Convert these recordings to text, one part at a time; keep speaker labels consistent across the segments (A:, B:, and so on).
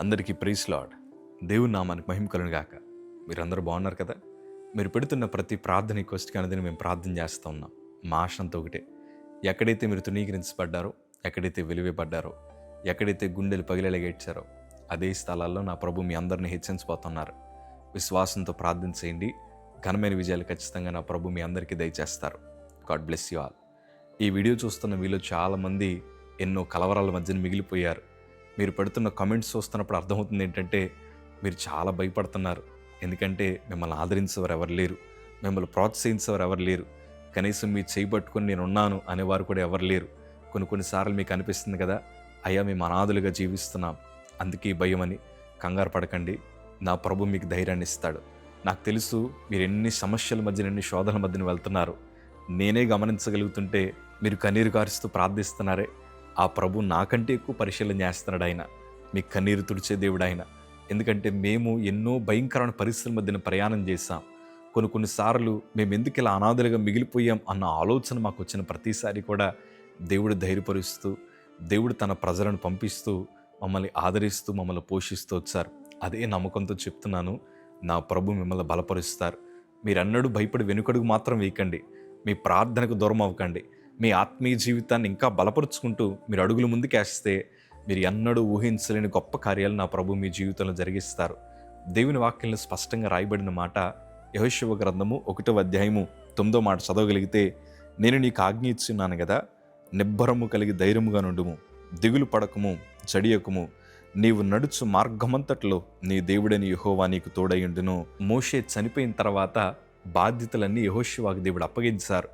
A: అందరికీ praise lord. దేవుని నామానికి మహిమ కలుగును గాక. మీరందరూ బాగున్నారు కదా? మీరు పెడుతున్న ప్రతి ప్రార్థన రిక్వెస్ట్‌కి అనేది మేము ప్రార్థన చేస్తూ ఉన్నాం. మా ఆశ అంతా ఒకటే. ఎక్కడైతే మీరు తృణీకరించబడ్డారో, ఎక్కడైతే వెలివేయబడ్డారో, ఎక్కడైతే గుండెలు పగిలేలాగా ఏడ్చారో అదే స్థలాల్లో నా ప్రభు మీ అందరిని హెచ్చించబోతున్నారు. విశ్వాసంతో ప్రార్థన చేయండి. ఘనమైన విజయాలు ఖచ్చితంగా నా ప్రభు మీ అందరికీ దయచేస్తారు. God bless you all. ఈ వీడియో చూస్తున్న మీలో చాలామంది ఎన్నో కలవరాల మధ్యన మిగిలిపోయారు. మీరు పెడుతున్న కామెంట్స్ చూస్తున్నప్పుడు అర్థమవుతుంది ఏంటంటే మీరు చాలా భయపడుతున్నారు. ఎందుకంటే మిమ్మల్ని ఆదరించేవారు ఎవరు లేరు, మిమ్మల్ని ప్రోత్సహించేవారు ఎవరు లేరు, కనీసం మీ చేయి పట్టుకొని నేనున్నాను అనేవారు కూడా ఎవరు లేరు. కొన్నిసార్లు మీకు అనిపిస్తుంది కదా, అయ్యా మేము అనాథులుగా జీవిస్తున్నాం, అందుకే భయం అని. కంగారు పడకండి, నా ప్రభు మీకు ధైర్యాన్ని ఇస్తాడు. నాకు తెలుసు మీరు ఎన్ని సమస్యల మధ్యన, ఎన్ని శోధనల మధ్యన వెళ్తున్నారు. నేనే గమనించగలుగుతుంటే మీరు కన్నీరు కారుస్తూ ప్రార్థిస్తున్నారే, ఆ ప్రభు నాకంటే ఎక్కువ పరిశీలన చేస్తున్నాడు. ఆయన మీ కన్నీరు తుడిచే దేవుడు ఆయన. ఎందుకంటే మేము ఎన్నో భయంకరమైన పరిస్థితుల మధ్యన ప్రయాణం చేశాం. కొన్నిసార్లు మేము ఎందుకు ఇలా అనాథలుగా మిగిలిపోయాం అన్న ఆలోచన మాకు వచ్చిన ప్రతిసారి కూడా దేవుడు ధైర్యపరుస్తూ, దేవుడు తన ప్రజలను పంపిస్తూ, మమ్మల్ని ఆదరిస్తూ, మమ్మల్ని పోషిస్తూ వచ్చారు. అదే నమ్మకంతో చెప్తున్నాను, నా ప్రభు మిమ్మల్ని బలపరుస్తారు. మీరన్నడూ భయపడి వెనుకడుగు మాత్రం వేయకండి. మీ ప్రార్థనకు దూరం అవ్వకండి. మీ ఆత్మీయ జీవితాన్ని ఇంకా బలపరుచుకుంటూ మీరు అడుగులు ముందుకేస్తే మీరు ఎన్నడూ ఊహించలేని గొప్ప కార్యాలు నా ప్రభు మీ జీవితంలో జరిగిస్తారు. దేవుని వాక్యంలో స్పష్టంగా రాయబడిన మాట యెహోషువ గ్రంథము 1వ అధ్యాయము 9వ మాట చదవగలిగితే, నేను నీకు ఆజ్ఞ ఇచ్చున్నాను కదా, నిబ్బరము కలిగి ధైర్యముగా నుండుము, దిగులు పడకము, జడియకుము, నీవు నడుచు మార్గమంతట్లో నీ దేవుడని యెహోవా నీకు తోడయుండును. మోషే చనిపోయిన తర్వాత బాధ్యతలన్నీ యెహోషువకు దేవుడు అప్పగించారు.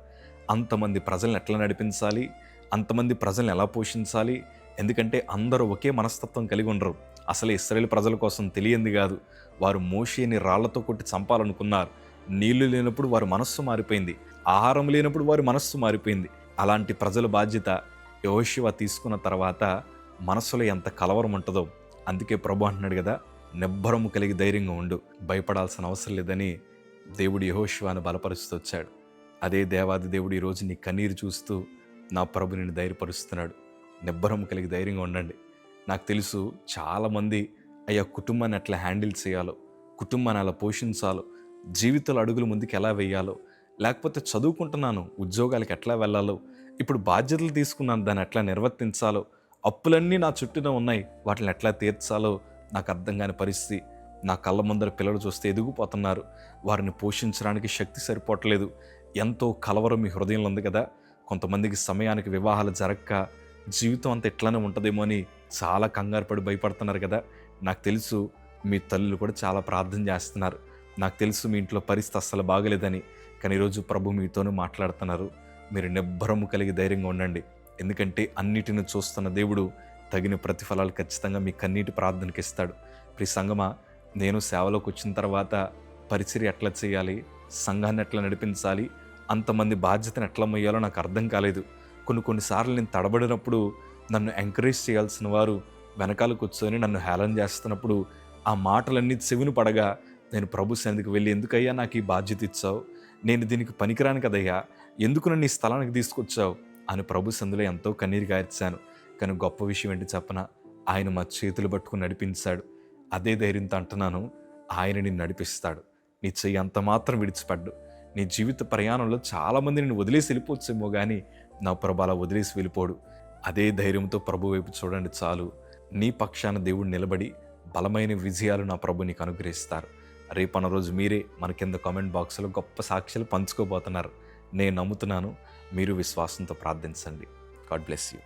A: అంతమంది ప్రజలను ఎట్లా నడిపించాలి, అంతమంది ప్రజలను ఎలా పోషించాలి, ఎందుకంటే అందరూ ఒకే మనస్తత్వం కలిగి ఉండరు. అసలు ఇశ్రాయేలు ప్రజల కోసం తెలియంది కాదు. వారు మోషేని రాళ్లతో కొట్టి చంపాలనుకున్నారు. నీళ్లు లేనప్పుడు వారి మనస్సు మారిపోయింది, ఆహారం లేనప్పుడు వారి మనస్సు మారిపోయింది. అలాంటి ప్రజల బాధ్యత యెహోషువ తీసుకున్న తర్వాత మనసులో ఎంత కలవరం ఉంటుందో. అందుకే ప్రభు అంటున్నాడు కదా, నిబ్బరము కలిగి ధైర్యంగా ఉండు, భయపడాల్సిన అవసరం లేదని దేవుడు యెహోషువను బలపరుస్తూ వచ్చాడు. అదే దేవాది దేవుడు ఈరోజు నీ కన్నీరు చూస్తూ నా ప్రభు నిన్ను ధైర్యపరుస్తున్నాడు. నిబ్బరం కలిగి ధైర్యంగా ఉండండి. నాకు తెలుసు చాలామంది అయ్యా కుటుంబాన్ని ఎట్లా హ్యాండిల్ చేయాలో, కుటుంబాన్ని అలా పోషించాలో, జీవితంలో అడుగులు ముందుకు ఎలా వేయాలో, లేకపోతే చదువుకుంటున్నాను ఉద్యోగాలకు ఎట్లా వెళ్ళాలో, ఇప్పుడు బాధ్యతలు తీసుకున్నాను దాన్ని ఎట్లా నిర్వర్తించాలో, అప్పులన్నీ నా చుట్టూనే ఉన్నాయి వాటిని ఎట్లా తీర్చాలో నాకు అర్థం కాని పరిస్థితి. నా కళ్ళ ముందర పిల్లలు చూస్తే ఎదిగిపోతున్నారు, వారిని పోషించడానికి శక్తి సరిపోవట్లేదు. ఎంతో కలవరం మీ హృదయంలో ఉంది కదా. కొంతమందికి సమయానికి వివాహాలు జరగక జీవితం అంతా ఎట్లానే ఉంటుందేమో అని చాలా కంగారు పడి భయపడుతున్నారు కదా. నాకు తెలుసు మీ తల్లులు కూడా చాలా ప్రార్థన చేస్తున్నారు. నాకు తెలుసు మీ ఇంట్లో పరిస్థితి అస్సలు బాగలేదని. కానీ ఈరోజు ప్రభు మీతోనూ మాట్లాడుతున్నారు. మీరు నిబ్బరము కలిగి ధైర్యంగా ఉండండి. ఎందుకంటే అన్నిటిని చూస్తున్న దేవుడు తగిన ప్రతిఫలాలు ఖచ్చితంగా మీ కన్నీటి ప్రార్థనకి ఇస్తాడు. ప్రియ సంగమా, నేను సేవలోకి వచ్చిన తర్వాత పరిచర్య ఎట్లా చేయాలి, సంఘాన్ని ఎట్లా నడిపించాలి, అంతమంది బాధ్యతను ఎట్లా మొయ్యాలో నాకు అర్థం కాలేదు. కొన్నిసార్లు నేను తడబడినప్పుడు నన్ను ఎంకరేజ్ చేయాల్సిన వారు వెనకాల కూర్చొని నన్ను హేళన చేస్తున్నప్పుడు ఆ మాటలన్నీ చెవిని పడగా నేను ప్రభు సన్నిధికి వెళ్ళి, ఎందుకయ్యా నాకు ఈ బాధ్యత ఇచ్చావు, నేను దీనికి పనికిరాను కదయ్యా, ఎందుకు నన్ను ఈ స్థలానికి తీసుకొచ్చావు అని ప్రభు సన్నిధిలో ఎంతో కన్నీరు గార్చాను. కానీ గొప్ప విషయం ఏంటి చెప్పనా, ఆయన మా చేతులు పట్టుకుని నడిపించాడు. అదే ధైర్యంతో అంటున్నాను, ఆయన నిన్ను నడిపిస్తాడు. నీ చెయ్యి అంత మాత్రం విడిచిపడ్డు. నీ జీవిత ప్రయాణంలో చాలామంది నిన్ను వదిలేసి వెళ్ళిపోవచ్చేమో కానీ నా ప్రభు అలా వదిలేసి వెళ్ళిపోడు. అదే ధైర్యంతో ప్రభు వైపు చూడండి చాలు. నీ పక్షాన దేవుడు నిలబడి బలమైన విజయాలు నా ప్రభు నీకు అనుగ్రహిస్తారు. రేపన్న రోజు మీరే మన కింద కామెంట్ బాక్స్లో గొప్ప సాక్ష్యాలు పంచుకోబోతున్నారు. నేను నమ్ముతున్నాను. మీరు విశ్వాసంతో ప్రార్థించండి. God bless you.